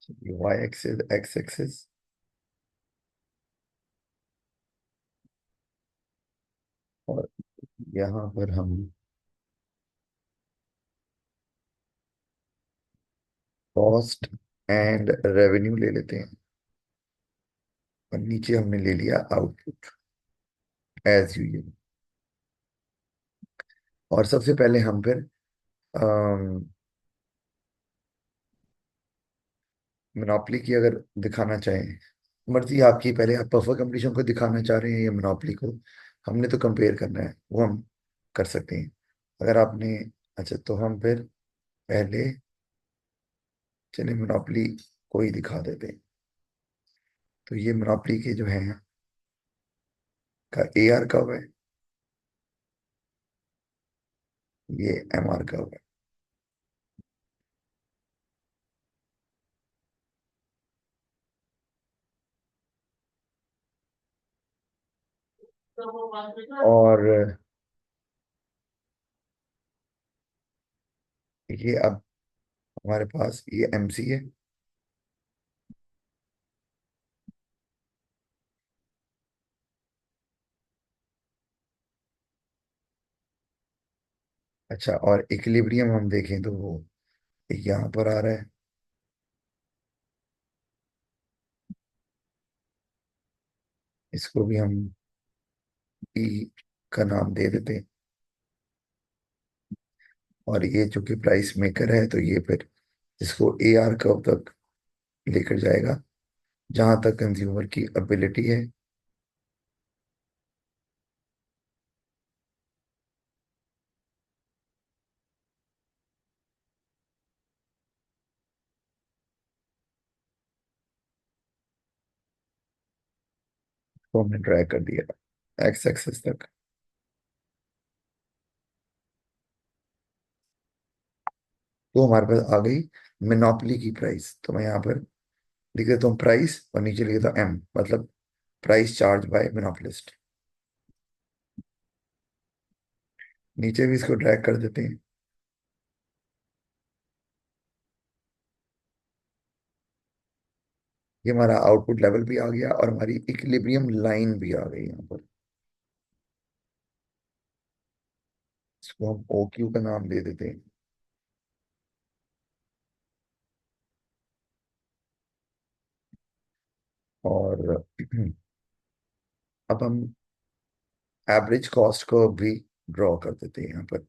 Y axis, x axis, और यहाँ पर हम कॉस्ट एंड रेवेन्यू ले लेते हैं, और नीचे हमने ले लिया आउटपुट एज यूजुअल। और सबसे पहले हम फिर मोनोपोली की अगर दिखाना चाहें, मर्जी आपकी, पहले आप परफेक्ट कंपटीशन को दिखाना चाह रहे हैं या मोनोपोली को, हमने तो कंपेयर करना है, वो हम कर सकते हैं। अगर आपने, अच्छा तो हम फिर पहले चलिए मोनोपोली को ही दिखा देते हैं। तो ये मोनोपोली के जो है का AR कब है, ये MR कब है। और ये अब हमारे पास ये MC है। अच्छा, और इक्विलिब्रियम हम देखें तो वो यहाँ पर आ रहा है, इसको भी हम E का नाम दे देते हैं। और ये चूंकि प्राइस मेकर है, तो ये फिर इसको AR कर्व तक लेकर जाएगा, जहां तक कंज्यूमर की एबिलिटी है। तो हमने ड्रैग कर दिया एक्स एक्सेस तक। तो हमारे पास आ गई मोनोपोली की प्राइस। तो मैं यहाँ पर लिख देता हूँ प्राइस, और नीचे लिख देता हूँ M, मतलब प्राइस चार्ज बाय मोनोपोलिस्ट। नीचे भी इसको ड्रैग कर देते हैं। ये हमारा आउटपुट लेवल भी आ गया, और हमारी इक्विलिब्रियम लाइन भी आ गई यहाँ पर। इसको हम OQ का नाम दे देते हैं। और अब हम एवरेज कॉस्ट को भी ड्रॉ कर देते हैं यहाँ पर।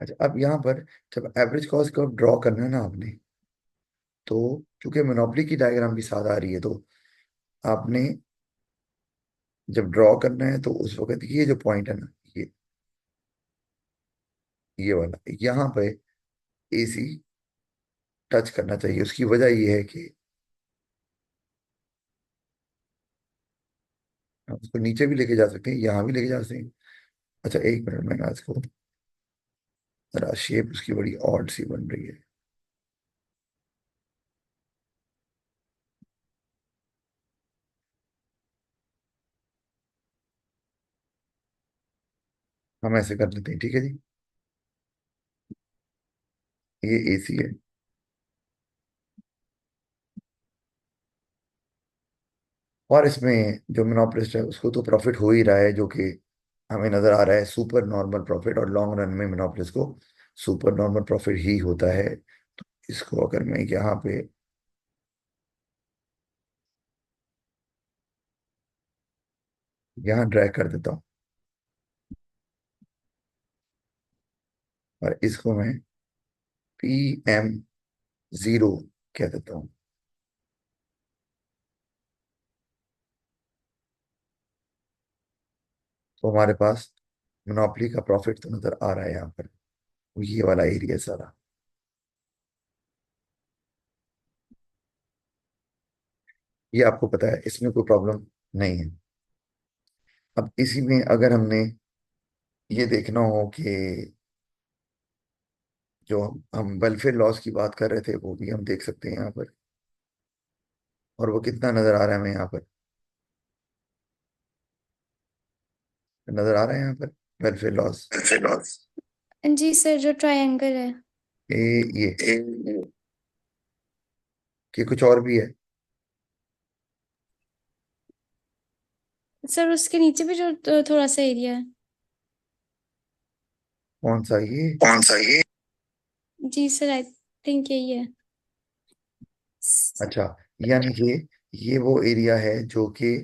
अच्छा, अब यहाँ पर जब एवरेज कॉस्ट को ड्रॉ करना है ना आपने, तो क्योंकि मोनोपोली की डायग्राम भी साथ आ रही है, तो आपने जब ड्रॉ करना है तो उस वक्त ये जो पॉइंट है ना, ये वाला यहाँ पे AC टच करना चाहिए। उसकी वजह ये है कि हम उसको नीचे भी लेके जा सकते हैं, यहाँ भी लेके जा सकते हैं। अच्छा एक मिनट, मैंने आज को जरा शेप उसकी बड़ी ऑड सी बन रही है। हम ऐसे कर लेते हैं, ठीक है जी। ये AC है, और इसमें जो मोनोपोलिस्ट है उसको तो प्रॉफिट हो ही रहा है, जो कि हमें नजर आ रहा है सुपर नॉर्मल प्रॉफिट, और लॉन्ग रन में मोनोपोलिस्ट को सुपर नॉर्मल प्रॉफिट ही होता है। इसको अगर मैं यहाँ पे यहाँ ड्रैग कर देता हूँ, और इसको मैं PM0 कह देता हूँ, तो हमारे पास मोनोपोली का प्रॉफिट तो नजर आ रहा है यहाँ पर, ये वाला एरिया सारा। ये आपको पता है, इसमें कोई प्रॉब्लम नहीं है। अब इसी में अगर हमने ये देखना हो कि जो हम वेलफेयर लॉस की बात कर रहे थे, वो भी हम देख सकते हैं यहाँ पर। और वो कितना नजर आ रहा है हमें यहाँ पर, नजर आ रहा है यहाँ पर। Welfare loss. जी सर, जो ट्रायंगल है। ए, ये कि कुछ और भी है? सर उसके नीचे भी जो थोड़ा सा एरिया है। कौन सा ये? जी सर, आई थिंक यही है। अच्छा, यानी कि ये वो एरिया है जो कि,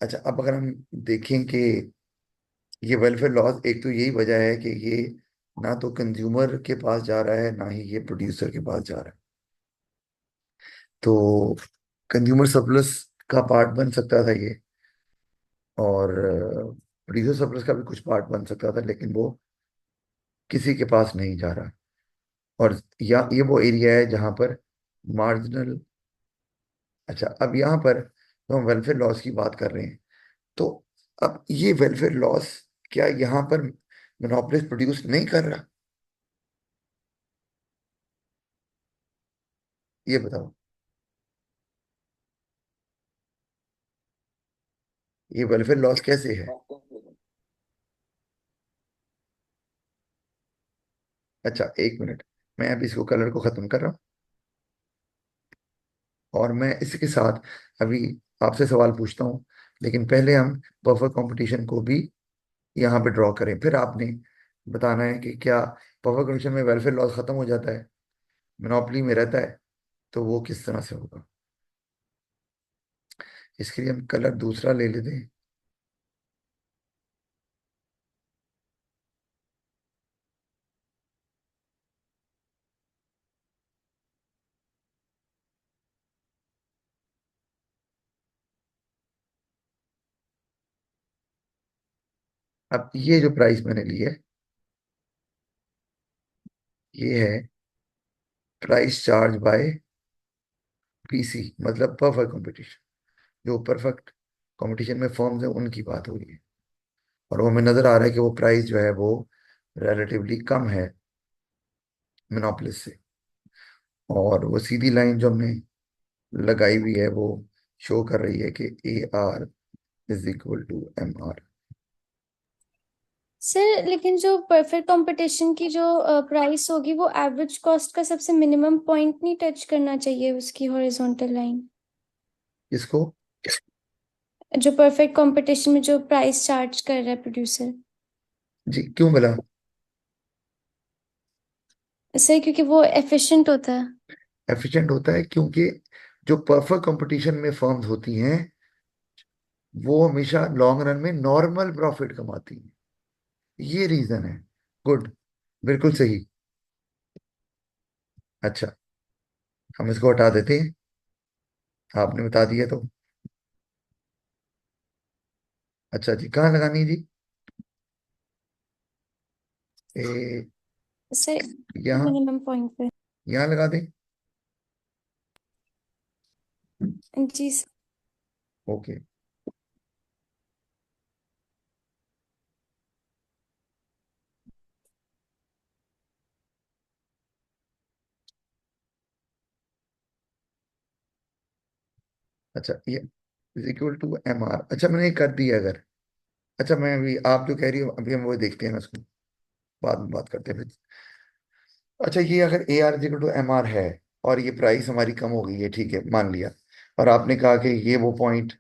अच्छा अब अगर हम देखें कि ये वेलफेयर लॉस, एक तो यही वजह है कि ये ना तो कंज्यूमर के पास जा रहा है ना ही ये प्रोड्यूसर के पास जा रहा है। तो कंज्यूमर सरप्लस का पार्ट बन सकता था ये, और प्रोड्यूसर सरप्लस का भी कुछ पार्ट बन सकता था, लेकिन वो किसी के पास नहीं जा रहा। और या ये वो एरिया है जहां पर मार्जिनल, अच्छा अब यहाँ पर तो हम वेलफेयर लॉस की बात कर रहे हैं, तो अब ये वेलफेयर लॉस क्या यहाँ पर मोनोपोलिस्ट प्रोड्यूस नहीं कर रहा? ये बताओ, ये वेलफेयर लॉस कैसे है? अच्छा एक मिनट, मैं अभी इसको कलर को खत्म कर रहा हूँ, और मैं इसके साथ अभी आपसे सवाल पूछता हूँ, लेकिन पहले हम परफेक्ट कंपटीशन को भी यहाँ पे ड्रॉ करें, फिर आपने बताना है कि क्या परफेक्ट कंपटीशन में वेलफेयर लॉस खत्म हो जाता है, मोनोपोली में रहता है, तो वो किस तरह से होगा। इसके लिए हम कलर दूसरा ले लेते हैं। अब ये जो प्राइस मैंने ली है, ये है प्राइस चार्ज बाय पीसी, मतलब परफेक्ट कंपटीशन। जो परफेक्ट कंपटीशन में फर्म्स है उनकी बात हो रही है, और वो हमें नजर आ रहा है कि वो प्राइस जो है वो रिलेटिवली कम है मोनोपोलिस से। और वो सीधी लाइन जो हमने लगाई हुई है वो शो कर रही है कि AR = MR। सर लेकिन जो परफेक्ट कंपटीशन की जो प्राइस होगी वो एवरेज कॉस्ट का सबसे मिनिमम पॉइंट नहीं टच करना चाहिए उसकी हॉरिजॉन्टल लाइन। इसको, जो परफेक्ट कंपटीशन में जो प्राइस चार्ज कर रहा है प्रोड्यूसर। जी क्यों भला? सर क्योंकि वो एफिशिएंट होता है। एफिशिएंट होता है क्योंकि जो परफेक्ट कंपटीशन में फर्म्स होती हैं वो हमेशा लॉन्ग रन में नॉर्मल प्रॉफिट कमाती हैं, ये रीजन है। गुड, बिल्कुल सही। अच्छा, हम इसको हटा देते हैं, आपने बता दिया तो। अच्छा जी, कहाँ लगानी है जी? ए, सर यहाँ, मिनिमम पॉइंट पे। यहाँ लगा दें। जी सर। ओके। अच्छा, ये = MR, अच्छा मैंने ये कर दिया अगर। अच्छा मैं अभी, आप जो कह रही हो अभी हम वो देखते हैं ना, उसको बाद में बात करते हैं फिर। अच्छा, ये अगर AR = MR है और ये प्राइस हमारी कम हो गई है, ठीक है मान लिया, और आपने कहा कि ये वो पॉइंट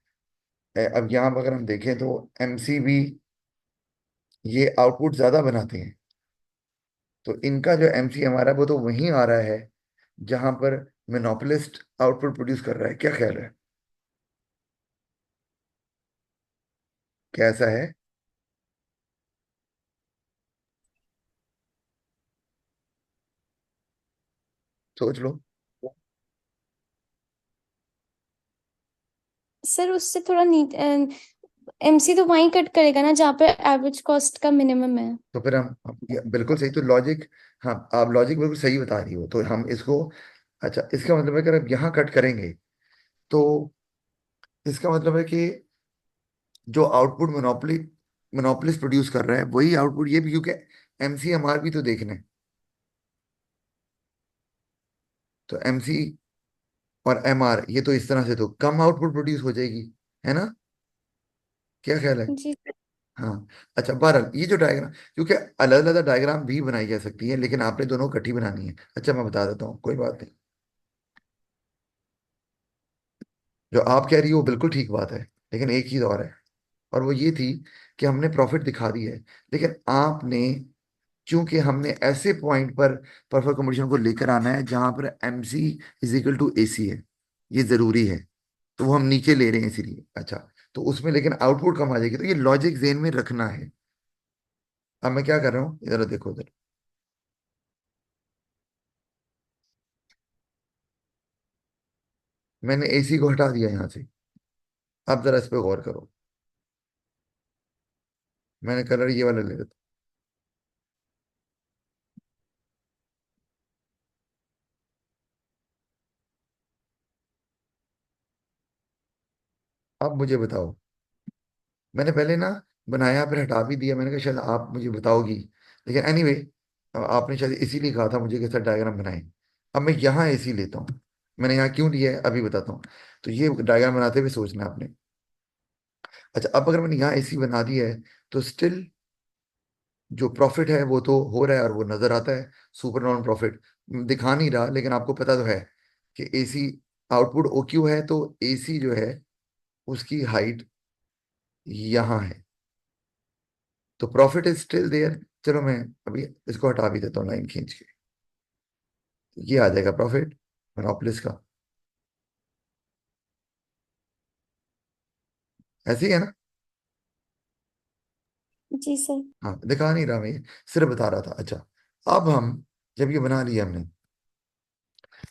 है, अब यहाँ पर अगर हम देखें तो MCB ये आउटपुट ज्यादा बनाते हैं, तो इनका जो MCMR है वो तो वहीं आ रहा है जहां पर मोनोपोलिस्ट आउटपुट प्रोड्यूस कर रहा है। क्या ख्याल है, कैसा है? सोच लो। सर उससे थोड़ा नीट एमसी तो वहीं कट करेगा ना जहाँ पे एवरेज कॉस्ट का मिनिमम है। तो फिर ये बिल्कुल सही तो लॉजिक, हाँ आप लॉजिक बिल्कुल सही बता रही हो, तो हम इसको, अच्छा इसका मतलब है कि अगर यहाँ कट करेंगे तो इसका मतलब है कि जो आउटपुट मोनोपोलिस्ट प्रोड्यूस कर रहा है वही आउटपुट ये भी, क्योंकि MCMR भी तो देखना है, तो MC और MR ये तो इस तरह से तो कम आउटपुट प्रोड्यूस हो जाएगी, है ना? क्या ख्याल है? जी हाँ। अच्छा, बहरहाल ये जो डायग्राम, क्योंकि अलग अलग डायग्राम भी बनाई जा सकती है, लेकिन आपने दोनों इकट्ठी बनानी है। अच्छा, मैं बता देता हूँ, कोई बात नहीं। जो आप कह रही हो वो बिल्कुल ठीक बात है, लेकिन एक चीज और है, और वो ये थी कि हमने प्रॉफिट दिखा दी है, लेकिन आपने, चूंकि हमने ऐसे पॉइंट पर परफेक्ट कंपटीशन को लेकर आना है जहां पर MC is equal to AC है, ये जरूरी है, तो वो हम नीचे ले रहे हैं इसीलिए। अच्छा, तो उसमें लेकिन आउटपुट कम आ जाएगी, तो ये लॉजिक जेन में रखना है। अब मैं क्या कर रहा हूँ, इधर देखो इधर, मैंने एसी को हटा दिया यहाँ से। अब जरा इस पे गौर करो, मैंने कलर ये वाला ले लेता हूं। अब मुझे बताओ, मैंने पहले ना बनाया फिर हटा भी दिया, मैंने कहा शायद आप मुझे बताओगी, लेकिन एनीवे आपने शायद इसीलिए कहा था मुझे कैसा डायग्राम बनाए। अब मैं यहाँ एसी लेता हूँ, मैंने यहाँ क्यों लिया है अभी बताता हूँ। तो ये डायग्राम बनाते हुए सोचना है आपने। अच्छा, अब अगर मैंने यहाँ एसी बना दिया है, तो स्टिल जो प्रॉफिट है वो तो हो रहा है और वो नजर आता है, सुपर नॉन प्रॉफिट दिखा नहीं रहा, लेकिन आपको पता तो है कि एसी आउटपुट ओ क्यू है, तो एसी जो है उसकी हाइट यहाँ है, तो प्रॉफिट इज स्टिल देयर। चलो मैं अभी इसको हटा भी देता हूँ लाइन खींच के, ये आ जाएगा प्रॉफिट मोनोपोलिस का। ऐसे ही है ना? जी सर। हाँ, दिखा नहीं रहा मैं ये, सिर्फ बता रहा था। अच्छा, अब हम, जब ये बना लिया हमने,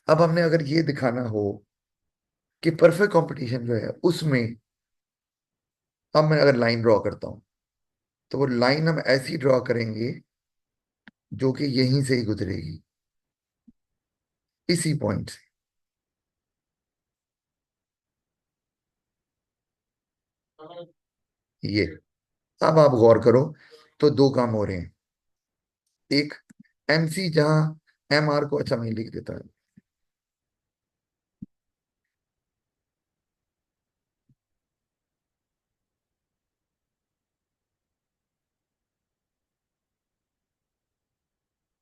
अब हमने अगर ये दिखाना हो कि परफेक्ट कंपटीशन जो है उसमें, अब मैं अगर लाइन ड्रॉ करता हूँ, तो वो लाइन हम ऐसी ड्रॉ करेंगे जो कि यहीं से ही गुजरेगी, इसी पॉइंट से। ये, अब आप गौर करो, तो दो काम हो रहे हैं। एक, एमसी जहां एम आर को, अच्छा मैं लिख देता हूँ,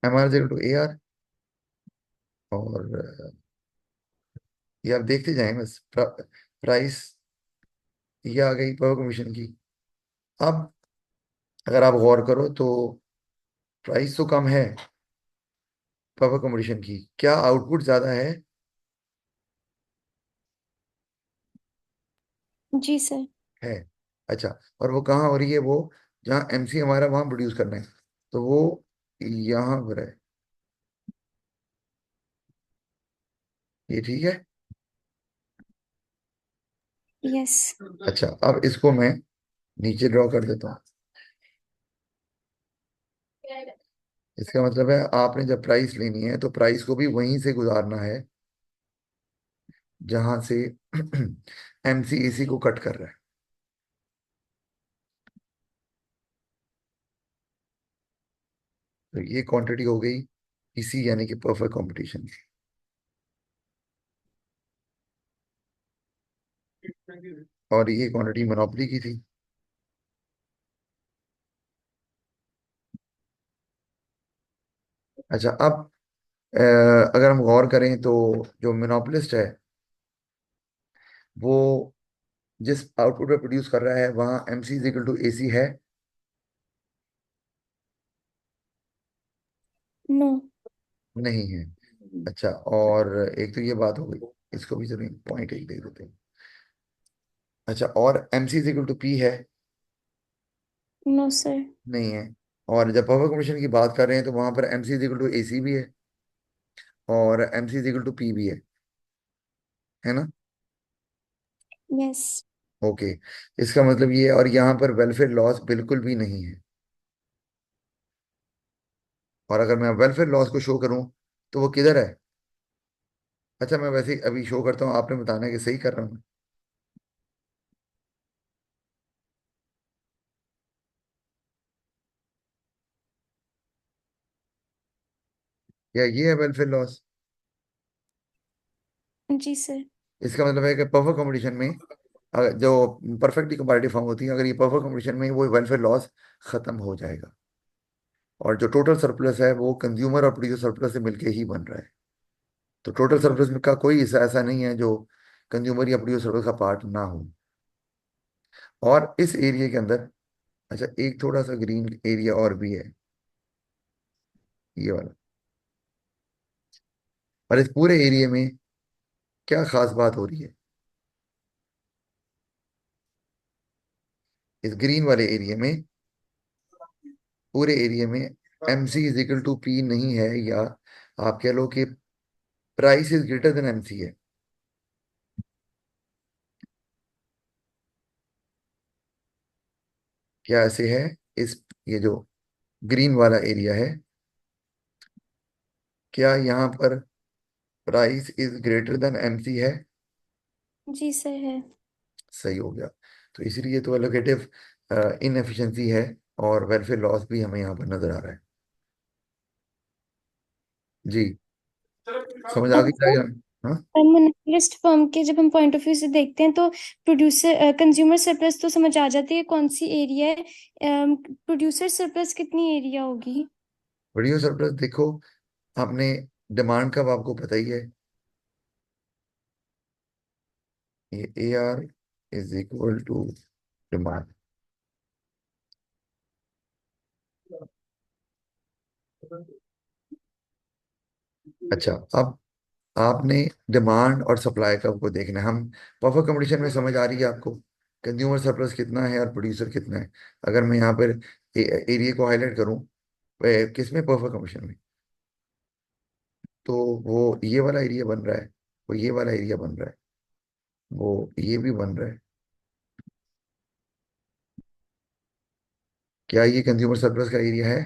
M R equal to A R, और ये आप देखते जाएं बस, प्राइस ये आ गई पावर कमीशन की। अब अगर आप गौर करो तो प्राइस तो कम है पावर कमीशन की, क्या आउटपुट ज्यादा है? जी सर। है। अच्छा, और वो कहाँ हो रही है? वो जहाँ एमसी हमारा वहां प्रोड्यूस करना है, तो वो यहाँ पर है। ये ठीक है। यस। अच्छा, अब इसको मैं नीचे ड्रॉ कर देता हूँ। इसका मतलब है आपने जब प्राइस लेनी है तो प्राइस को भी वहीं से गुजारना है जहां से एमसीएसी को कट कर रहा है। तो ये क्वांटिटी हो गई इसी, यानी कि परफेक्ट कंपटीशन की। और ये क्वांटिटी मोनोपोली की थी। अच्छा, अब अगर हम गौर करें तो जो मोनोपोलिस्ट है वो जिस आउटपुट पे प्रोड्यूस कर रहा है वहां M C is equal to A C है? नो। नहीं है। अच्छा, और एक तो ये बात हो गई, इसको भी चलिए पॉइंट एक दे देते हैं। अच्छा, और M C is equal to P है? No sir. नहीं है। और जब पावर कमीशन की बात कर रहे हैं तो वहां पर M C is equal to A C भी है, और M C is equal to P भी है ना? यस। ओके, इसका मतलब ये, और यहाँ पर वेलफेयर लॉस बिल्कुल भी नहीं है। और अगर मैं वेलफेयर लॉस को शो करूं तो वो किधर है? अच्छा, मैं वैसे ही अभी शो करता हूँ, आपने बताना है कि सही कर रहा हूँ। या ये है वेलफेयर लॉस? जी सर। इसका मतलब है कि परफेक्ट कंपटीशन में जो परफेक्टली कंपैरेटिव फॉर्म होती है, अगर ये परफेक्ट कंपटीशन में, वो वेलफेयर लॉस खत्म हो जाएगा। और जो टोटल सरप्लस है वो कंज्यूमर और प्रोड्यूसर सरप्लस से मिलके ही बन रहा है। तो टोटल सरप्लस का कोई हिस्सा ऐसा नहीं है जो कंज्यूमर या प्रोड्यूसर सरप्लस का पार्ट ना हो। और इस एरिया के अंदर, अच्छा, एक थोड़ा सा ग्रीन एरिया और भी है, ये वाला। और इस पूरे एरिया में क्या खास बात हो रही है? इस ग्रीन वाले एरिया में, पूरे एरिया में, M C is equal to P नहीं है, या आप कह लो कि price is greater than M C है। क्या ऐसे है? इस, ये जो ग्रीन वाला एरिया है, क्या यहाँ पर price is greater than M C है? जी सर है। सही हो गया। तो इसलिए तो एलोकेटिव इनएफिशिएंसी है, और वेलफेयर लॉस भी हमें यहाँ पर नजर आ रहा है। जी, समझ आ गई सर, जाएगा। हाँ, मोनोपोलिस्ट फर्म के जब हम पॉइंट ऑफ व्यू से देखते हैं तो प्रोड्यूसर कंज्यूमर सरप्लस तो समझ आ जाती है कौन सी एरिया है, प्रोड्यूसर सरप्लस कितनी एरिया होगी? प्रोड्यूसर सरप्लस देखो, आपने डिमांड का आपको पता ही है, ये A R is equal to demand. अच्छा, अब आपने डिमांड और सप्लाई का को देखना है। हम परफेक्ट कंपटीशन में समझ आ रही है आपको, कंज्यूमर सरप्लस कितना है और प्रोड्यूसर कितना है। अगर मैं यहाँ पर एरिया को हाईलाइट करूँ, किस में? परफेक्ट कंपटीशन में। तो वो ये वाला एरिया बन रहा है, वो ये वाला एरिया बन रहा है, वो ये भी बन रहा है। क्या ये कंज्यूमर सरप्लस का एरिया है?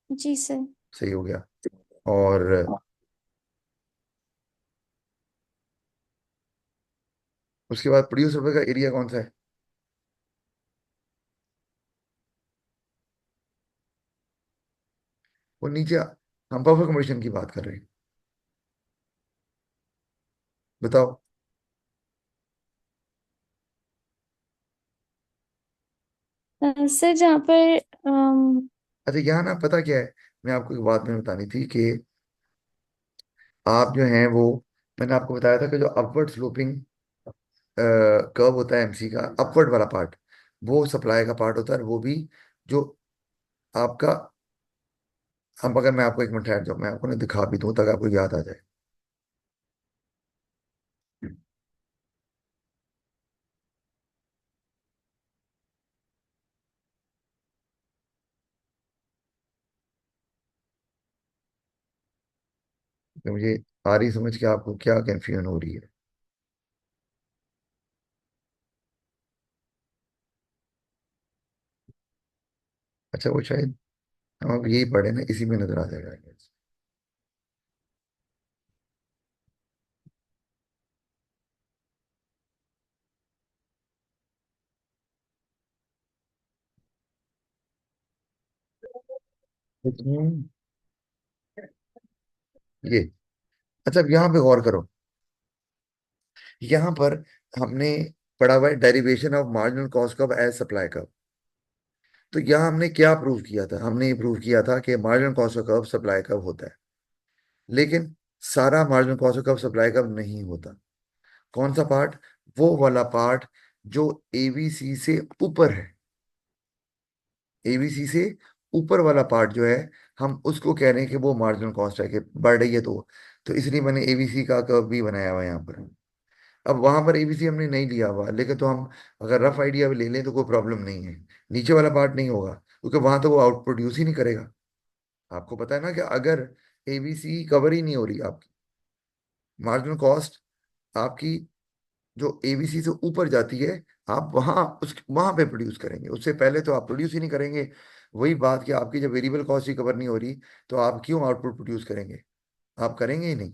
जी सर। सही हो गया। और उसके बाद प्रोड्यूसर सरप्लस का एरिया कौन सा है? वो नीचे, हम परफेक्ट कंपटीशन की बात कर रहे हैं। बताओ। सर जहाँ पर अच्छा, यहाँ ना पता क्या है, मैं आपको एक बात में बतानी थी कि आप जो हैं वो, मैंने आपको बताया था कि जो अपवर्ड स्लोपिंग कर्व होता है एमसी का, अपवर्ड वाला पार्ट, वो सप्लाई का पार्ट होता है, और वो भी जो आपका, अब अगर मैं आपको एक मिनट ठहर जाऊँ, मैं आपको ना दिखा भी दूँ ताकि आपको याद आ जाए। तो मुझे आ रही समझ के आपको क्या कंफ्यूजन हो रही है? अच्छा, वो शायद हम अब यही पढ़े ना, इसी में नजर आ जाएगा I guess। हम्म, ये, अच्छा, अब यहाँ पे गौर करो। यहाँ पर हमने पढ़ा हुआ है derivation of marginal cost curve as supply curve. तो यहाँ हमने क्या प्रूव किया था? हमने ये प्रूव किया था कि marginal cost curve supply curve होता है, लेकिन सारा marginal cost curve supply curve नहीं होता। कौन सा पार्ट? वो वाला पार्ट जो एबीसी से ऊपर है। एबीसी से ऊपर वाला पार्ट जो है, हम उसको कह रहे हैं कि वो मार्जिनल कॉस्ट है, कि बढ़ रही है। तो इसलिए मैंने एबीसी का कर्व भी बनाया हुआ है यहाँ पर। अब वहां पर एबीसी हमने नहीं लिया हुआ, लेकिन तो हम अगर रफ आइडिया ले लें तो कोई प्रॉब्लम नहीं है। नीचे वाला पार्ट नहीं होगा, क्योंकि वहां तो वो आउट प्रोड्यूस ही नहीं करेगा। आपको पता है ना कि अगर एबीसी कवर ही नहीं हो रही आपकी, मार्जिनल कॉस्ट आपकी जो एबीसी से ऊपर जाती है, आप वहां पे प्रोड्यूस करेंगे, उससे पहले तो आप प्रोड्यूस ही नहीं करेंगे। वही बात कि आपकी जब वेरिएबल कॉस्ट ही कवर नहीं हो रही, तो आप क्यों आउटपुट प्रोड्यूस करेंगे? आप करेंगे ही नहीं।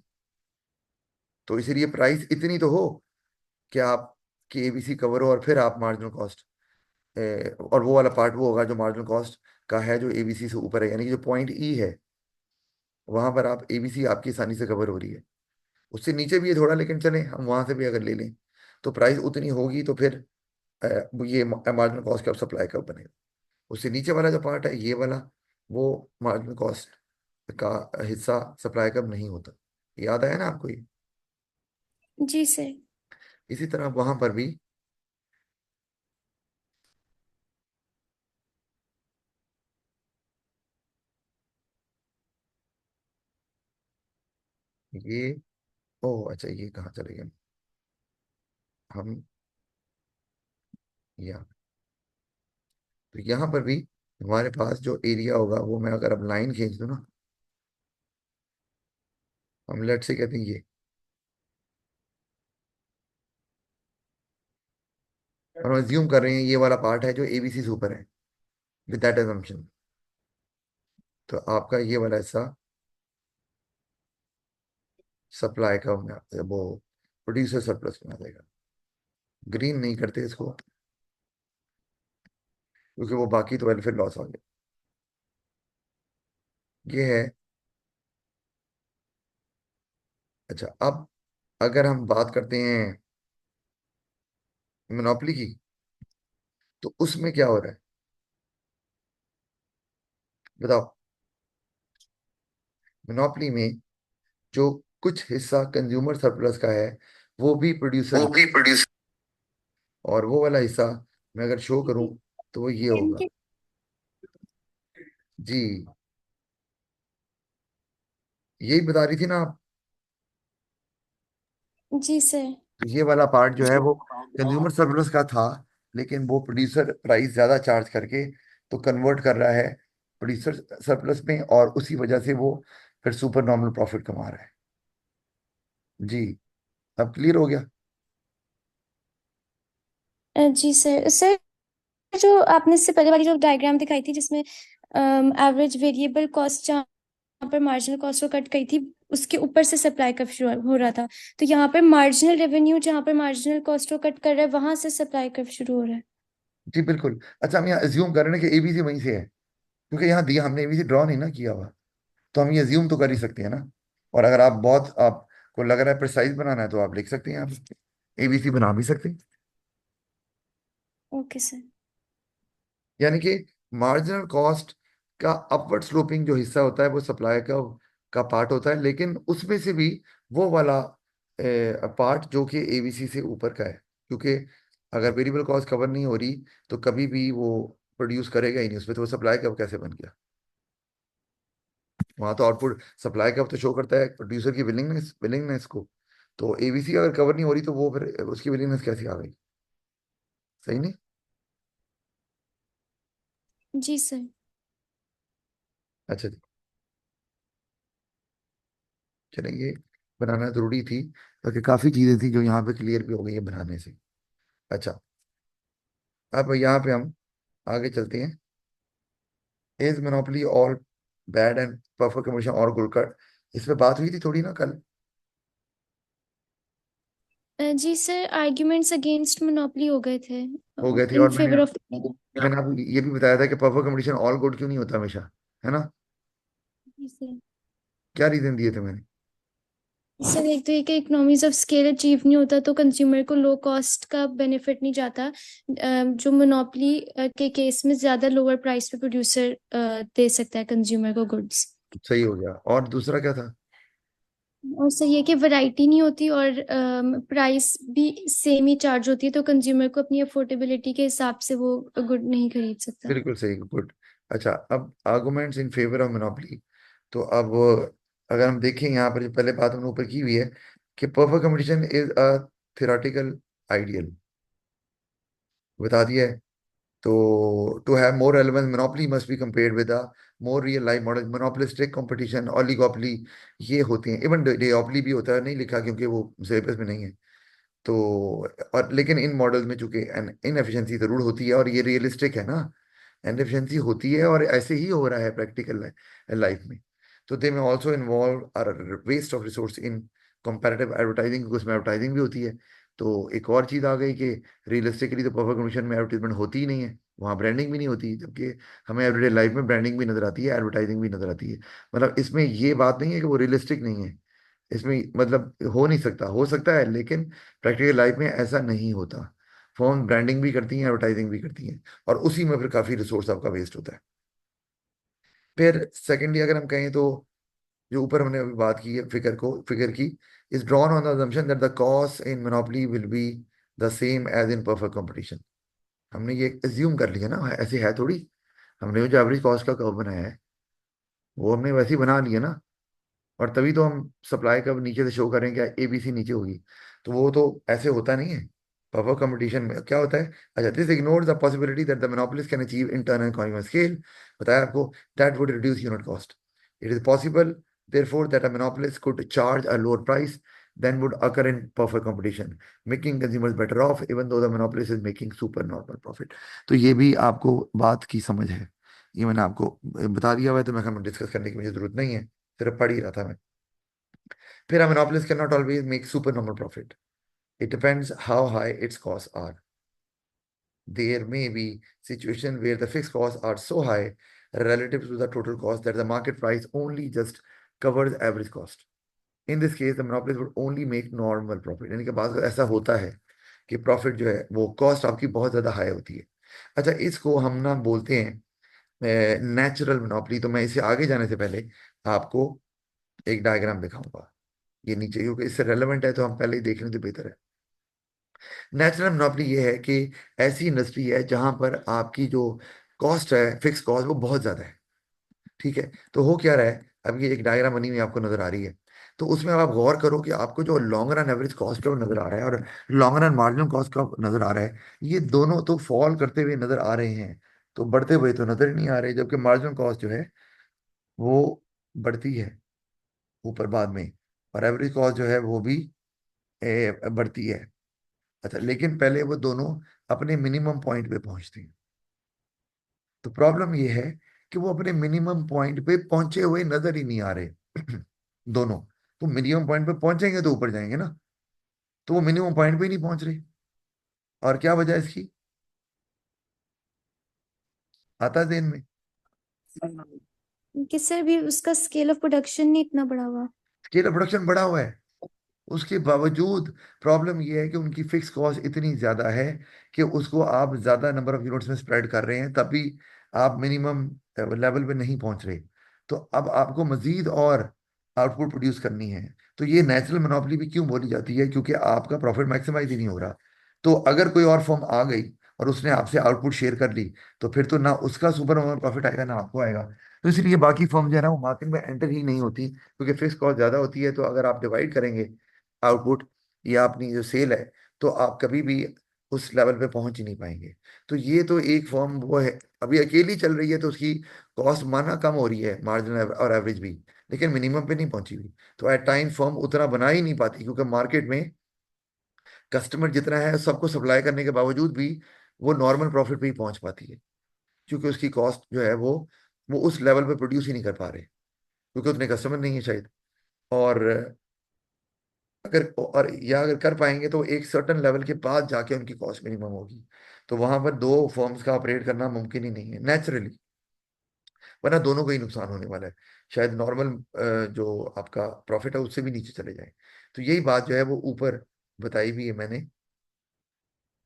तो इसीलिए प्राइस इतनी तो हो कि आप की एबीसी कवर हो, और फिर आप मार्जिनल कॉस्ट, और वो वाला पार्ट वो होगा जो मार्जिनल कॉस्ट का है, जो एबीसी से ऊपर है, यानी कि जो पॉइंट ई है, वहां पर आप एबीसी आपकी आसानी से कवर हो रही है। उससे नीचे भी है थोड़ा, लेकिन चले हम वहां से भी अगर ले लें, तो प्राइस उतनी होगी, तो फिर ये मार्जिनल कॉस्ट का सप्लाई कब बनेगा। उससे नीचे वाला जो पार्ट है ये वाला, वो मार्जिनल कॉस्ट का हिस्सा सप्लाई कब नहीं होता। याद आया ना आपको ये। जी सर। इसी तरह वहां पर भी ये, ओह अच्छा, ये कहाँ चले गए हम, यहाँ। तो यहाँ पर भी हमारे पास जो एरिया होगा वो, मैं अगर अब लाइन खींच दूँ ना, हम लेट से कहते हैं ये, और हम अज्यूम कर रहे हैं ये वाला पार्ट है जो एबीसी से ऊपर है, विद दैट assumption। तो आपका ये वाला हिस्सा सप्लाई का वो प्रोड्यूसर सरप्लस में आ जाएगा। ग्रीन नहीं करते इसको, क्योंकि वो बाकी तो वेलफेयर लॉस आ गया। ये है। अच्छा, अब अगर हम बात करते हैं मोनोपोली की, तो उसमें क्या हो रहा है बताओ। मोनोपोली में जो कुछ हिस्सा कंज्यूमर सरप्लस का है, वो भी वो प्रोड्यूसर, भी प्रोड्यूस और वो वाला हिस्सा मैं अगर शो करूं तो वो ये होगा। जी, यही बता रही थी ना आप। जी सर। तो ये वाला पार्ट जो है वो कंज्यूमर सरप्लस का था, लेकिन वो प्रोड्यूसर प्राइस ज्यादा चार्ज करके तो कन्वर्ट कर रहा है प्रोड्यूसर सरप्लस में, और उसी वजह से वो फिर सुपर नॉर्मल प्रॉफिट कमा रहा है। जी, अब क्लियर हो गया। जी सर। सर, जो आपने इससे पहले वाली जो डायग्राम दिखाई थी जिसमें एवरेज वेरिएबल कॉस्ट जहाँ पर मार्जिनल कॉस्ट को कट गई थी, उसके ऊपर से सप्लाई कर्व शुरू हो रहा था, तो यहाँ पर मार्जिनल रेवेन्यू जहाँ पर मार्जिनल कॉस्ट को कट कर रहा है वहां से सप्लाई कर्व शुरू हो रहा है। जी बिल्कुल। अच्छा, हम यहाँ एज्यूम कर रहे हैं कि एबीसी वहीं से है, क्योंकि यहाँ दिया हमने एबीसी ड्रॉ नहीं ना किया हुआ, तो हम ये एज्यूम तो कर ही सकते हैं ना। और अगर आप बहुत आपको लग रहा है प्रिसाइज बनाना है, तो आप लिख सकते हैं, आप एबीसी बना भी सकते हैं। Okay sir. यानी कि मार्जिनल कॉस्ट का अपवर्ड स्लोपिंग जो हिस्सा होता है वो सप्लाई का पार्ट होता है, लेकिन उसमें से भी वो वाला पार्ट जो कि एबीसी से ऊपर का है, क्योंकि अगर वेरिएबल कॉस्ट कवर नहीं हो रही तो कभी भी वो प्रोड्यूस करेगा ही नहीं उसमें, तो वो सप्लाई कब कैसे बन गया। वहां तो आउटपुट सप्लाई कब तो शो करता है प्रोड्यूसर की विलिंगनेस को। तो एबीसी अगर कवर नहीं हो रही तो वो फिर उसकी विलिंगनेस कैसे आ गई। सही नहीं। जी सर। अच्छा जी, चलेंगे, बनाना जरूरी थी, क्योंकि काफी चीजें थी जो यहाँ पे क्लियर भी हो गई है बनाने से। अच्छा, अब यहाँ पे हम आगे चलते हैं। Is monopoly all bad and perfect commission और गुड कार्ड, इस पे बात हुई थी थोड़ी ना कल। जी सर, आर्ग्यूमेंट्स अगेंस्ट मोनोपोली हो गए थे, हो गए थे, इन और मैंने फेवर ऑफ। मैंने आपको ये भी बताया था कि परफेक्ट कमीशन ऑल गुड क्यों नहीं होता हमेशा, है ना। जी सर। क्या रीजन दिए थे मैंने। सर, एक तो ये कि इकोनॉमीज ऑफ स्केल अचीव नहीं होता तो कंज्यूमर को लो कॉस्ट का बेनिफिट नहीं जाता, जो मोनोपोली के केस में ज्यादा लोअर प्राइस पे प्रोड्यूसर दे सकता है कंज्यूमर को गुड्स। सही हो गया, और दूसरा क्या था। और सर ये कि वैरायटी नहीं होती और प्राइस भी सेम ही चार्ज होती है, तो कंज्यूमर को अपनी अफोर्डेबिलिटी के हिसाब से वो गुड नहीं खरीद सकता। बिल्कुल सही, गुड। अच्छा, अब arguments in favour of monopoly. तो अब अगर हम देखें यहाँ पर, जो पहले बात हमने ऊपर की हुई है कि perfect competition is a theoretical ideal, बता दिया है। तो to have more relevance monopoly must be compared with a more real life model, monopolistic competition, oligopoly, ये होती हैं। इवन डिओपोली भी होता है, नहीं लिखा क्योंकि वो सिलेबस में नहीं है। तो और लेकिन इन मॉडल्स में चूंकि इनएफिशिएंसी जरूर होती है, और ये रियलिस्टिक है ना, इनएफिशिएंसी होती है, और ऐसे ही हो रहा है प्रैक्टिकल लाइफ में। तो दे में also involve waste of resource in comparative advertising, उसमें एडवर्टाइजिंग भी होती है। तो एक और चीज आ गई कि रियलिस्टिकली तो परफेक्ट कमीशन में एडवर्टीजमेंट होती ही नहीं है, वहाँ ब्रांडिंग भी नहीं होती, जबकि हमें एवरीडे लाइफ में ब्रांडिंग भी नजर आती है, एडवर्टाइजिंग भी नजर आती है। मतलब इसमें ये बात नहीं है कि वो रियलिस्टिक नहीं है, इसमें मतलब हो नहीं सकता, हो सकता है लेकिन प्रैक्टिकल लाइफ में ऐसा नहीं होता। फर्म ब्रांडिंग भी करती हैं, एडवर्टाइजिंग भी करती हैं, और उसी में फिर काफी रिसोर्स आपका वेस्ट होता है। फिर सेकेंडली अगर हम कहें तो जो ऊपर हमने अभी बात की है फिगर की, is drawn on the assumption that the cost in monopoly will be the same as in perfect competition. हमने ये एज्यूम कर लिया ना, ऐसे है थोड़ी। हमने जो एवरेज कॉस्ट का कर्व बनाया है वो हमने वैसे ही बना लिया ना, और तभी तो हम सप्लाई का नीचे से शो करें क्या एबीसी नीचे होगी। तो वो तो ऐसे होता नहीं है। परफेक्ट कंपटीशन में क्या होता है? अच्छा, this ignores the possibility that the monopolist can achieve internal economy of scale. बताया आपको, that would reduce unit cost. It is possible therefore that a monopolist could charge a lower price than would occur in perfect competition, making consumers better off even though the monopolist is making super normal profit। तो ये भी आपको बात की समझ है, ये मैंने आपको बता दिया हुआ है, तो मैं हमें डिस्कस करने की मुझे जरूरत नहीं है, सिर्फ पढ़ ही रहा था मैं। फिर a monopolist cannot always make supernormal profit. It depends how high its costs are. There may be situations where the fixed costs are so high relative to the total cost that the market price only just covers average cost. In this case, the monopolist would only make normal profit। यानी कि बात ऐसा होता है कि profit जो है वो कॉस्ट आपकी बहुत ज्यादा हाई होती है। अच्छा, इसको हम ना बोलते हैं नेचुरल मोनोपोली। तो मैं इसे आगे जाने से पहले आपको एक डायग्राम दिखाऊंगा ये नीचे, क्योंकि इससे रेलेवेंट है तो हम पहले ही देख लें तो बेहतर है। नेचुरल मोनोपोली ये है कि ऐसी इंडस्ट्री है जहां पर आपकी जो कॉस्ट है, फिक्स कॉस्ट, वो बहुत ज्यादा है। ठीक है, तो हो क्या रहा है, अब ये एक डायग्राम बनी हुई आपको नजर आ रही है। तो उसमें अब आप गौर करो कि आपको जो लॉन्ग रन एवरेज कॉस्ट का वो नजर आ रहा है और लॉन्ग रन मार्जिनल कॉस्ट का नजर आ रहा है, ये दोनों तो फॉल करते हुए नजर आ रहे हैं, तो बढ़ते हुए तो नजर ही नहीं आ रहे, जबकि मार्जिनल कॉस्ट जो है वो बढ़ती है ऊपर बाद में, और एवरेज कॉस्ट जो है वो भी बढ़ती है। अच्छा, लेकिन पहले वो दोनों अपने मिनिमम पॉइंट पे पहुंचते हैं। तो प्रॉब्लम ये है कि वो अपने मिनिमम पॉइंट पे पहुंचे हुए नजर ही नहीं आ रहे दोनों। तो मिनिमम पॉइंट पे पहुंचेंगे तो ऊपर जाएंगे ना, तो वो मिनिमम पॉइंट पे ही नहीं पहुंच रहे। और क्या वजह है इसकी, आता है देन में? कि सर भी उसका स्केल ऑफ प्रोडक्शन नहीं इतना बड़ा हुआ। स्केल ऑफ प्रोडक्शन बढ़ा हुआ है, उसके बावजूद प्रॉब्लम यह है कि उनकी फिक्स कॉस्ट इतनी ज्यादा है कि उसको आप ज्यादा नंबर ऑफ यूनिट्स में स्प्रेड कर रहे हैं, तभी आप मिनिमम लेवल पे नहीं पहुंच रहे। तो अब आपको मजीद और आउटपुट प्रोड्यूस करनी है। तो ये नेचुरल मोनोपोली भी क्यों बोली जाती है, क्योंकि आपका प्रॉफिट मैक्सिमाइज ही नहीं हो रहा। तो अगर कोई और फर्म आ गई और उसने आपसे आउटपुट शेयर कर ली, तो फिर तो ना उसका सुपर नॉर्मल प्रॉफिट आएगा ना आपको आएगा। तो इसलिए बाकी फर्म जो है ना वो मार्केट में एंटर ही नहीं होती, क्योंकि फिक्स कॉस्ट ज्यादा होती है। तो अगर आप डिवाइड करेंगे आउटपुट या अपनी जो सेल है, तो आप कभी भी उस लेवल पे पहुंच ही नहीं पाएंगे। तो ये तो एक फॉर्म वो है, अभी अकेली चल रही है तो उसकी कॉस्ट माना कम हो रही है, मार्जिनल और एवरेज भी, लेकिन मिनिमम पे नहीं पहुंची हुई। तो एट टाइम फॉर्म उतना बना ही नहीं पाती, क्योंकि मार्केट में कस्टमर जितना है सबको सप्लाई करने के बावजूद भी वो नॉर्मल प्रॉफिट पे ही पहुंच पाती है, क्योंकि उसकी कॉस्ट जो है वो उस लेवल पे प्रोड्यूस ही नहीं कर पा रहे, क्योंकि उतने कस्टमर नहीं है शायद। और अगर और या अगर कर पाएंगे तो एक सर्टन लेवल के बाद जाके उनकी कॉस्ट मिनिमम होगी। तो वहां पर दो फर्म्स का ऑपरेट करना मुमकिन ही नहीं है नेचुरली, वरना दोनों को ही नुकसान होने वाला है। शायद नॉर्मल जो आपका प्रॉफिट है उससे भी नीचे चले जाए। तो यही बात जो है वो ऊपर बताई भी है मैंने,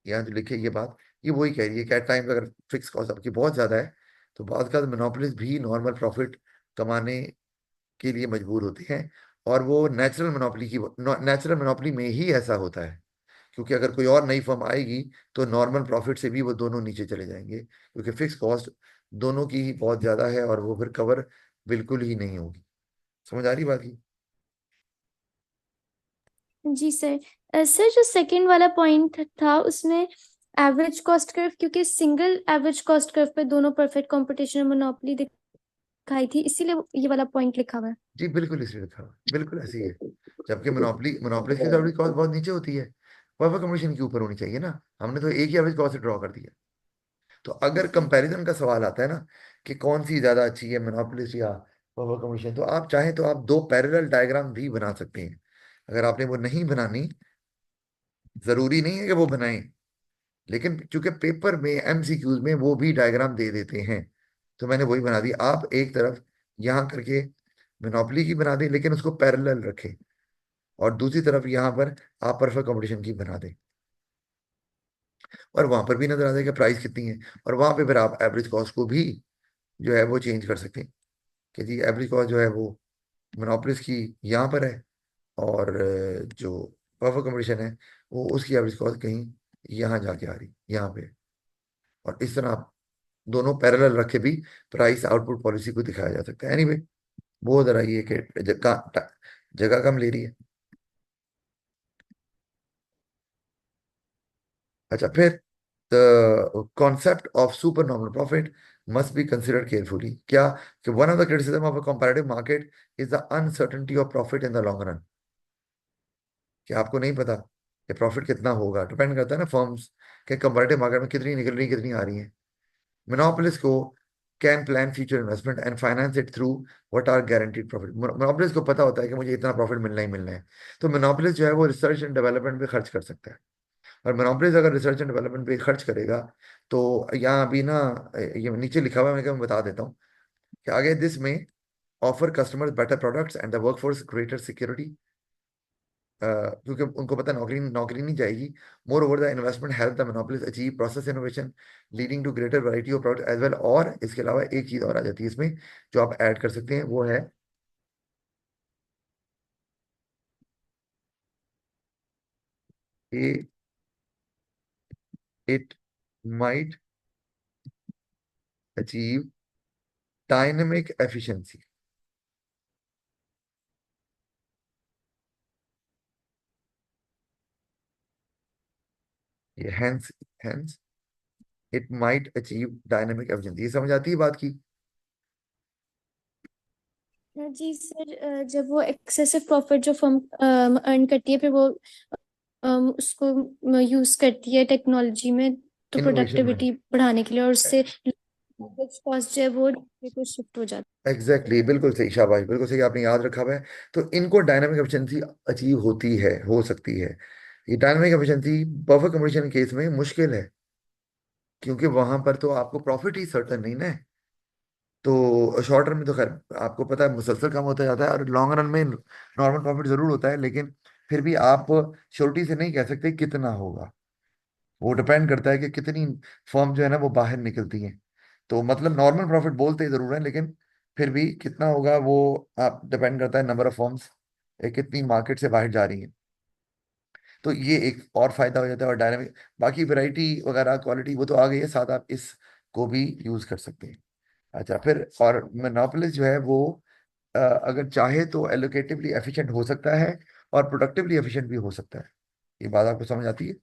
यहाँ जो लिखी है ये बात, ये वही कह रही है कि एट टाइम अगर फिक्स कॉस्ट आपकी बहुत ज्यादा है तो बाद का मोनोपोलिस्ट भी नॉर्मल प्रॉफिट कमाने के लिए मजबूर होते हैं। और वो नेचुरल मोनोपोली में ही ऐसा होता है, क्योंकि अगर कोई और नई फर्म आएगी तो नॉर्मल प्रॉफिट से भी वो दोनों नीचे चले जाएंगे, क्योंकि फिक्स कॉस्ट दोनों की ही बहुत ज्यादा है और वो फिर कवर बिल्कुल ही नहीं होगी। समझ आ रही बात की? जी सर। सर जो सेकंड वाला पॉइंट था उसमें एवरेज कॉस्ट कर्व, क्योंकि सिंगल एवरेज कॉस्ट कर्व पे दोनों परफेक्ट कंपटीशन और मोनोपोली दिखाई थी, इसीलिए ये वाला पॉइंट लिखा हुआ है। जी बिल्कुल, इसलिए लिखा हुआ है, बिल्कुल ऐसे ही है। जबकि मोनोपोली की एवरेज कॉस्ट बहुत नीचे होती है, परफेक्ट कंपटीशन के ऊपर होनी चाहिए ना। हमने तो एक ही एवरेज कॉस्ट से ड्रॉ कर दिया। तो अगर कंपैरिजन का सवाल आता है ना कि कौन सी ज्यादा अच्छी है, मोनोपोलिस्ट या पावर कमीशन, तो आप चाहें तो आप दो पैरेलल डायग्राम भी बना सकते हैं। अगर आपने वो नहीं बनानी, जरूरी नहीं है कि वो बनाएं, लेकिन चूंकि पेपर में एमसीक्यूज में वो भी डायग्राम दे देते हैं, तो मैंने वही बना दी। आप एक तरफ यहाँ करके मोनोपोली की बना दें, लेकिन उसको पैरेलल रखें। और दूसरी तरफ यहाँ पर आप परफेक्ट कंपटीशन की बना दें, और वहां पर भी नजर आ जाएगा प्राइस कितनी है, और वहां पे फिर आप एवरेज कॉस्ट को भी जो है वो चेंज कर सकते हैं कि जी एवरेज कॉस्ट जो है वो मोनोपोलिस की यहाँ पर है, और जो परफेक्ट कंपटीशन है वो उसकी एवरेज कॉस्ट कहीं यहाँ जाके आ रही यहाँ पे। और इस तरह आप दोनों पैरेलल रख के भी प्राइस आउटपुट पॉलिसी को दिखाया जा सकता है। एनीवे वो जरा ये कि जगह जगह कम ले रही है। अच्छा, फिर the concept of super normal profit must be considered carefully. क्या कि one of the criticism of a comparative market is the uncertainty of profit in the long run. कि आपको नहीं पता कि प्रॉफिट कितना होगा, डिपेंड करता है ना फर्म्स के कंपैरेटिव मार्केट में कितनी निकल रही कितनी आ रही है। मोनोपोलिस्ट को can plan future investment and finance it through what are guaranteed profit. Monopolist को पता होता है कि मुझे इतना प्रॉफिट मिलना ही मिलना है, तो मोनोपोलिस्ट जो है वो रिसर्च एंड डेवलपमेंट पे खर्च कर सकता है। और मोनोपोलिस्ट अगर रिसर्च एंड डेवलपमेंट पे खर्च करेगा, तो यहाँ अभी ना ये नीचे लिखा हुआ है, मैं बता देता हूँ कि आगे this may offer customers better products and the workforce greater security. क्योंकि उनको पता है नौकरी नौकरी नहीं जाएगी। Moreover the investment help the monopolist achieve process innovation leading to greater variety of product as well. और इसके अलावा एक चीज और आ जाती है इसमें जो आप ऐड कर सकते हैं, वो है कि it might achieve dynamic efficiency. ये hence hence it might achieve dynamic efficiency. ये समझ आती है बात की? जी सर, जब वो एक्सेसिव प्रॉफिट जो फर्म अर्न करती है, फिर वो उसको यूज करती है टेक्नोलॉजी में, तो इनोवेशन में। प्रोडक्टिविटी बढ़ाने के लिए, और उससे कॉस्ट जो है वो को शिफ्ट हो जाता एग्जैक्टली exactly, बिल्कुल सही शाबाश, बिल्कुल सही, आपने याद रखा हुआ है। तो इनको डायनामिक एफिशिएंसी अचीव होती है, हो सकती है। ये dynamic efficiency perfect competition case में मुश्किल है, क्योंकि वहां पर तो आपको प्रॉफिट ही सर्टन नहीं ना है। तो शॉर्ट रन में तो खैर आपको पता है मुसलसल कम होता जाता है, और लॉन्ग रन में नॉर्मल प्रॉफिट जरूर होता है, लेकिन फिर भी आप श्योरिटी से नहीं कह सकते कितना होगा। वो डिपेंड करता है कि कितनी फर्म जो है ना वो बाहर निकलती हैं। तो मतलब नॉर्मल प्रॉफिट बोलते ही जरूर है, लेकिन फिर भी कितना होगा वो आप डिपेंड करता है नंबर ऑफ फर्म्स कितनी मार्केट से बाहर जा रही हैं। तो ये एक और फायदा हो जाता है। और डायनामिक बाकी वैरायटी वगैरह क्वालिटी वो तो आ गई है, साथ आप इस को भी यूज कर सकते हैं। अच्छा, फिर और मोनोपोलिस्ट जो है वो अगर चाहे तो एलोकेटिवली एफिशिएंट हो सकता है, और प्रोडक्टिवली एफिशिएंट भी हो सकता है। ये बात आपको समझ आती है?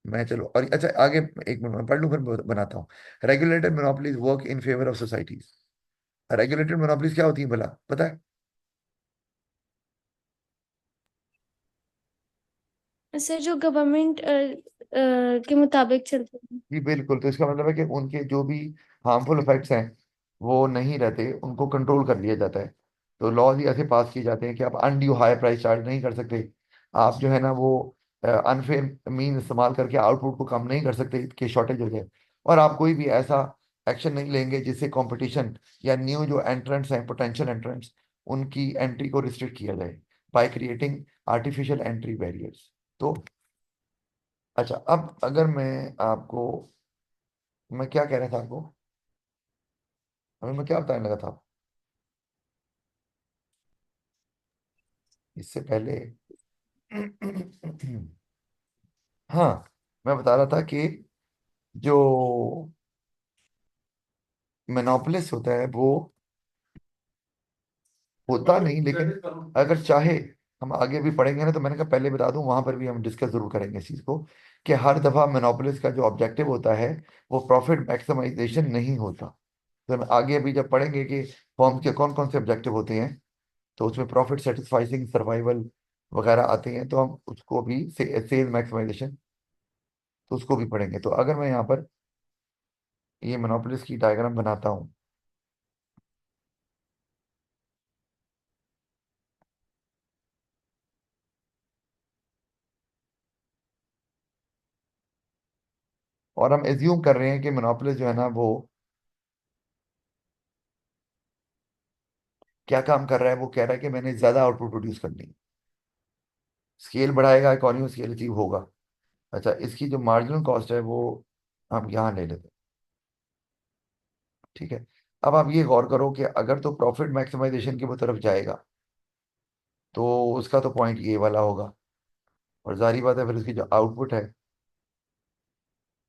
मैं चलो और अच्छा आगे एक मिनट में पढ़ लूँ फिर बनाता हूँ। Regulated monopolies work in favour of societies. Regulated monopolies क्या होती है भला पता है? है सर। जो गवर्नमेंट के मुताबिक चलते हैं। जी बिल्कुल, तो इसका मतलब है कि उनके जो भी हार्मफुल इफेक्ट्स हैं वो नहीं रहते, उनको कंट्रोल कर लिया जाता है। तो लॉज ही ऐसे पास किए जाते हैं कि आप अनड्यू हाई प्राइस चार्ज नहीं कर सकते, आप जो है ना वो अनफेयर मीन इस्तेमाल करके आउटपुट को कम नहीं कर सकते कि शॉर्टेज हो जाए। और आप कोई भी ऐसा एक्शन नहीं लेंगे जिससे कंपटीशन या न्यू जो एंट्रेंट्स हैं पोटेंशियल एंट्रेंट्स उनकी एंट्री को रिस्ट्रिक्ट किया जाए by creating artificial entry barriers. तो अच्छा, अब अगर मैं क्या कह रहा था आपको, अभी मैं क्या बताने लगा था इससे पहले? हाँ, मैं बता रहा था कि जो मोनोपोलिस्ट होता है वो होता नहीं, लेकिन अगर चाहे हम आगे भी पढ़ेंगे ना, तो मैंने कहा पहले बता दूं वहां पर भी हम डिस्कस जरूर करेंगे इस चीज को, कि हर दफा मोनोपोलिस्ट का जो ऑब्जेक्टिव होता है वो प्रॉफिट मैक्सिमाइजेशन नहीं होता। तो हम आगे भी जब पढ़ेंगे कि फॉर्म के कौन कौन से ऑब्जेक्टिव होते हैं, तो उसमें प्रॉफिट सेटिस्फाइसिंग सर्वाइवल वगैरह आते हैं, तो हम उसको भी सेल मैक्सिमाइजेशन, तो उसको भी पढ़ेंगे। तो अगर मैं यहाँ पर ये मोनोपोलिस की डायग्राम बनाता हूँ, और हम एज्यूम कर रहे हैं कि मोनोपोलिस जो है ना वो क्या काम कर रहा है, वो कह रहा है कि मैंने ज्यादा आउटपुट प्रोड्यूस करनी है। स्केल बढ़ाएगा, इकोनॉमी ऑफ स्केल अचीव होगा। अच्छा, इसकी जो मार्जिनल कॉस्ट है वो हम यहाँ ले लेते हैं। ठीक है। अब आप ये गौर करो कि अगर तो प्रॉफिट मैक्सिमाइजेशन की वो तरफ जाएगा तो उसका तो पॉइंट ये वाला होगा, और जारी बात है फिर उसकी जो आउटपुट है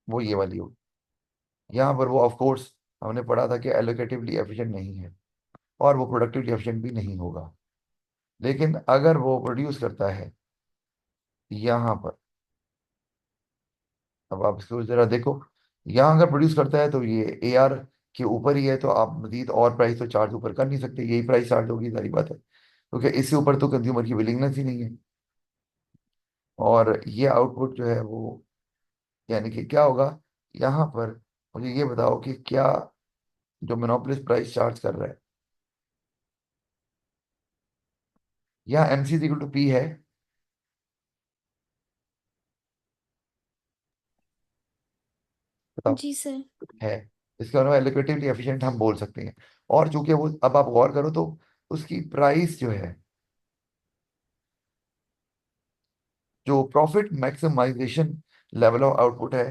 वो ये वाली होगी। यहाँ पर वो ऑफ कोर्स हमने पढ़ा था कि एलोकेटिवली एफिशिएंट नहीं है, और वो प्रोडक्टिवली एफिशिएंट भी नहीं होगा। लेकिन अगर वो प्रोड्यूस करता है यहाँ पर, अब आप इसको जरा देखो, यहाँ अगर प्रोड्यूस करता है तो ये AR के ऊपर ही है, तो आप मजीद और प्राइस तो चार्ज ऊपर कर नहीं सकते, यही प्राइस चार्ज होगी, सारी बात है, क्योंकि इससे ऊपर तो कंज्यूमर की विलिंगनेस ही नहीं है। और ये आउटपुट जो है वो, यानी कि क्या होगा यहाँ पर, मुझे ये बताओ कि क्या जो मोनोपोलिस्ट प्राइस चार्ज कर रहा है, यहाँ MC इक्वल टू P है, बताओ। जी सर। है। इसके अलावा एलोकेटिवली एफिशिएंट हम बोल सकते हैं। और चूंकि वो, अब आप गौर करो तो उसकी प्राइस जो है, जो profit maximisation level of output है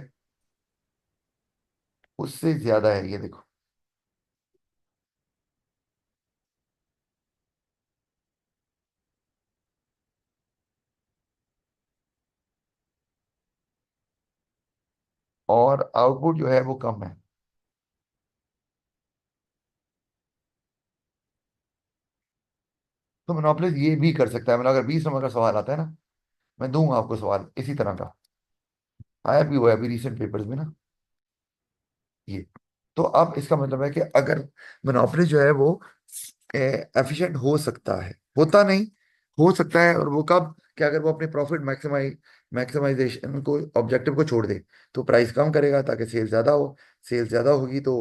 उससे ज्यादा है, ये देखो। और आउटपुट जो है वो कम है। तो मोनोपोलिस्ट ये भी कर सकता है, मतलब अगर 20 नंबर का सवाल आता है ना, मैं दूंगा आपको सवाल इसी तरह का, आया भी हुआ है अभी रिसेंट पेपर्स में ना ये। तो अब इसका मतलब है कि अगर मोनोपोली जो है वो एफिशिएंट हो सकता है, होता नहीं, हो सकता है, और वो कब, कि अगर वो अपने प्रॉफिट मैक्सिमाइजेशन को, ऑब्जेक्टिव को छोड़ दे, तो प्राइस कम करेगा ताकि सेल ज्यादा हो। सेल ज्यादा होगी तो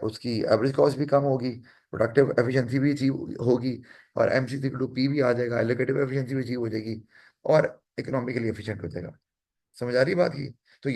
उसकी एवरेज कॉस्ट भी कम होगी, प्रोडक्टिव एफिशिएंसी भी अचीव होगी, और MC/P भी आ जाएगा, एलोकेटिव एफिशिएंसी भी अचीव हो जाएगी, और इकोनॉमिकली एफिशिएंट हो जाएगा। समझ आ रही बात की?